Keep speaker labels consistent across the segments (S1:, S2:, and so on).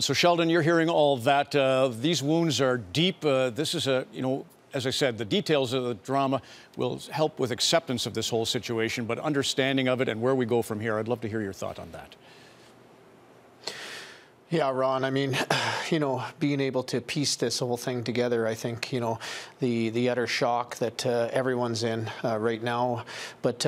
S1: So, Sheldon, you're hearing all that. These wounds are deep. This is as I said, the details of the drama will help with acceptance of this whole situation, but understanding of it and where we go from here. I'd love to hear your thought on that.
S2: Yeah, Ron, I mean, being able to piece this whole thing together, I think, the utter shock that everyone's in right now. But,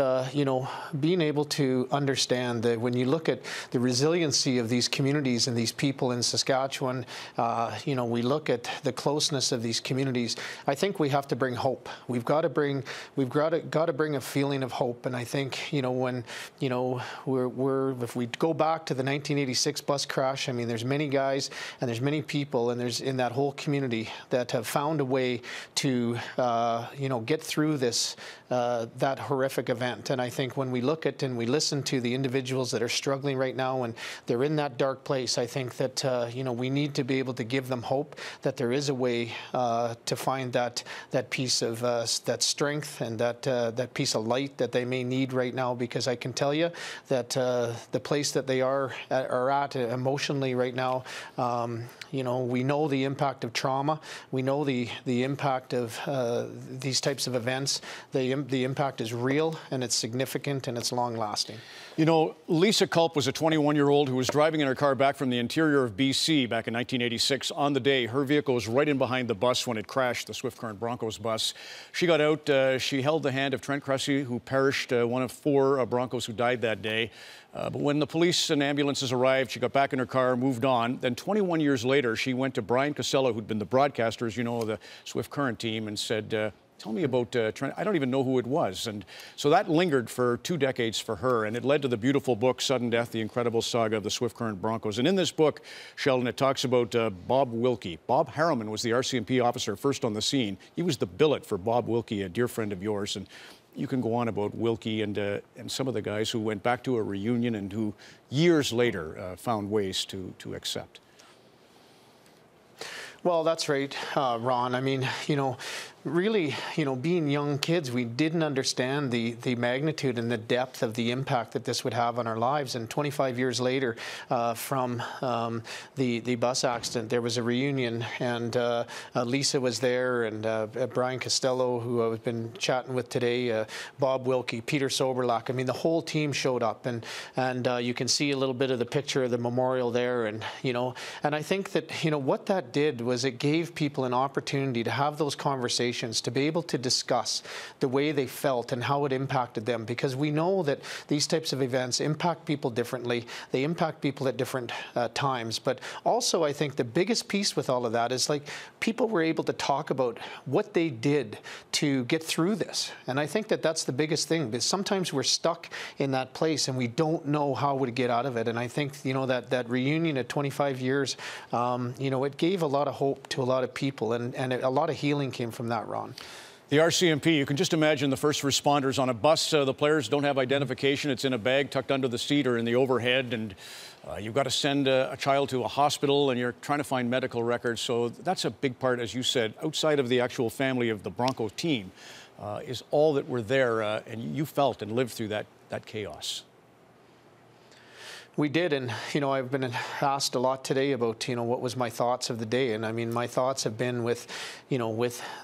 S2: being able to understand that when you look at the resiliency of these communities and these people in Saskatchewan, we look at the closeness of these communities. I think we have to bring hope. We've got to bring a feeling of hope. And I think, when, if we go back to the 1986 bus crash, I mean, there's many guys and there's many people and there's in that whole community that have found a way to get through this that horrific event. And I think when we look at and we listen to the individuals that are struggling right now and they're in that dark place, I think that we need to be able to give them hope that there is a way to find that piece of that strength and that piece of light that they may need right now. Because I can tell you that the place that they are at emotionally right now, we know the impact of trauma. We know the impact of these types of events. The impact is real and it's significant and it's long-lasting.
S1: Lisa Culp was a 21-year-old who was driving in her car back from the interior of BC back in 1986. On the day, her vehicle was right in behind the bus when it crashed, the Swift Current Broncos bus. She got out. She held the hand of Trent Cressy, who perished, one of 4 Broncos who died that day. But when the police and ambulances arrived, she got back in her car, moved on. Then 21 years later, she went to Brian Costello, who'd been the broadcaster, as you know, of the Swift Current team, and said, tell me about Trent. I don't even know who it was. And so that lingered for 2 decades for her, and it led to the beautiful book, Sudden Death, The Incredible Saga of the Swift Current Broncos. And in this book, Sheldon, it talks about Bob Wilkie. Bob Harriman was the RCMP officer first on the scene. He was the billet for Bob Wilkie, a dear friend of yours. And you can go on about Wilkie and some of the guys who went back to a reunion and who years later found ways to accept.
S2: Well, that's right, Ron. I mean, really, being young kids, we didn't understand the magnitude and the depth of the impact that this would have on our lives. And 25 years later, from the bus accident, there was a reunion, and Lisa was there, and Brian Costello, who I've been chatting with today, Bob Wilkie, Peter Soberlach. I mean, the whole team showed up, and you can see a little bit of the picture of the memorial there, and I think that what that did was it gave people an opportunity to have those conversations, to be able to discuss the way they felt and how it impacted them, because we know that these types of events impact people differently. They impact people at different times. But also, I think the biggest piece with all of that is, like, people were able to talk about what they did to get through this. And I think that that's the biggest thing, because sometimes we're stuck in that place and we don't know how to get out of it. And I think, that reunion at 25 years, it gave a lot of hope to a lot of people, and a lot of healing came from that, Ron.
S1: The RCMP, you can just imagine the first responders on a bus. The players don't have identification. It's in a bag tucked under the seat or in the overhead, and you've got to send a child to a hospital, and you're trying to find medical records. So that's a big part, as you said, outside of the actual family of the Bronco team, is all that were there, and you felt and lived through that chaos.
S2: We did, and I've been asked a lot today about what was my thoughts of the day, and I mean, my thoughts have been with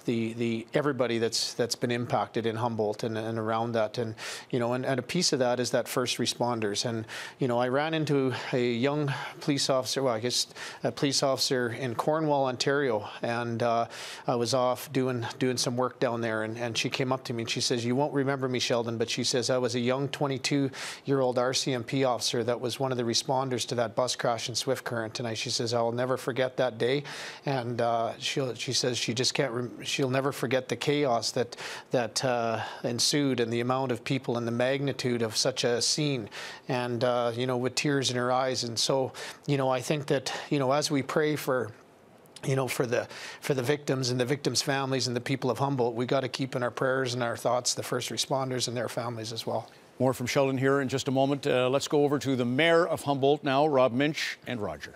S2: the everybody that's been impacted in Humboldt and around that, and and a piece of that is that first responders. And I ran into a young police officer, well, I guess a police officer in Cornwall, Ontario, and I was off doing some work down there, and she came up to me and she says, "You won't remember me, Sheldon, but," she says, "I was a young 22-year-old RCMP officer that was one of the responders to that bus crash in Swift Current." And she says, "I'll never forget that day." And she says she just she'll never forget the chaos that ensued, and the amount of people and the magnitude of such a scene, and with tears in her eyes. And so I think that as we pray for the victims and the victims' families and the people of Humboldt, we got to keep in our prayers and our thoughts the first responders and their families as well.
S1: More from Sheldon here in just a moment. Let's go over to the mayor of Humboldt now, Rob Minch and Roger.